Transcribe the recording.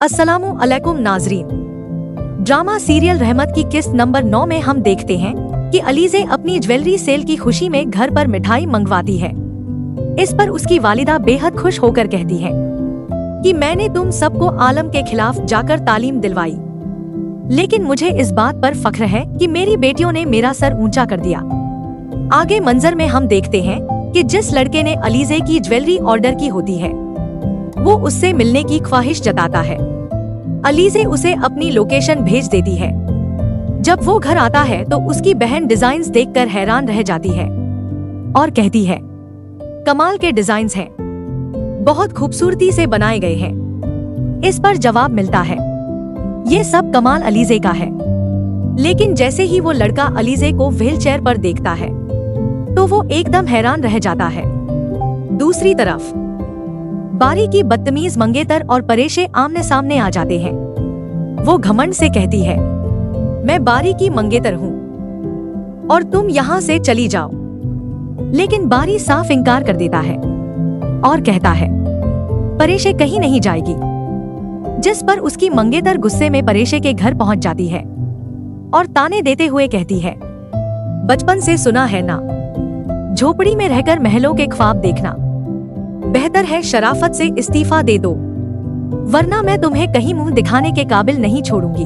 अस्सलामु अलैकुम नाजरीन। ड्रामा सीरियल रहमत की किस्त नंबर 9 में हम देखते हैं कि अलीज़े अपनी ज्वेलरी सेल की खुशी में घर पर मिठाई मंगवाती है। इस पर उसकी वालिदा बेहद खुश होकर कहती है कि मैंने तुम सबको आलम के खिलाफ जाकर तालीम दिलवाई, लेकिन मुझे इस बात पर फख्र है कि मेरी बेटियों ने मेरा सर ऊंचा कर दिया। आगे मंजर में हम देखते हैं कि जिस लड़के ने अलीज़े की ज्वेलरी ऑर्डर की होती है वो उससे मिलने की ख्वाहिश जताता है। अलीज़े उसे अपनी लोकेशन भेज देती है। जब वो घर आता है तो उसकी बहन डिजाइन्स देखकर हैरान रह जाती है और कहती है, कमाल के डिजाइन्स हैं, बहुत खूबसूरती से बनाए गए हैं। इस पर जवाब मिलता है, ये सब कमाल अलीज़े का है। लेकिन जैसे ही वो लड़का अलीज़े को व्हीलचेयर पर देखता है तो वो एकदम हैरान रह जाता है। दूसरी तरफ बारी की बदतमीज मंगेतर और परेशे आमने सामने आ जाते हैं। वो घमंड से कहती है, मैं बारी की मंगेतर हूँ और तुम यहाँ से चली जाओ। लेकिन बारी साफ इनकार कर देता है और कहता है, परेशे कहीं नहीं जाएगी। जिस पर उसकी मंगेतर गुस्से में परेशे के घर पहुंच जाती है और ताने देते हुए कहती है, बचपन से सुना है ना, झोपड़ी में रहकर महलों के ख्वाब देखना, बेहतर है शराफत से इस्तीफा दे दो, वरना मैं तुम्हें कहीं मुंह दिखाने के काबिल नहीं छोड़ूंगी।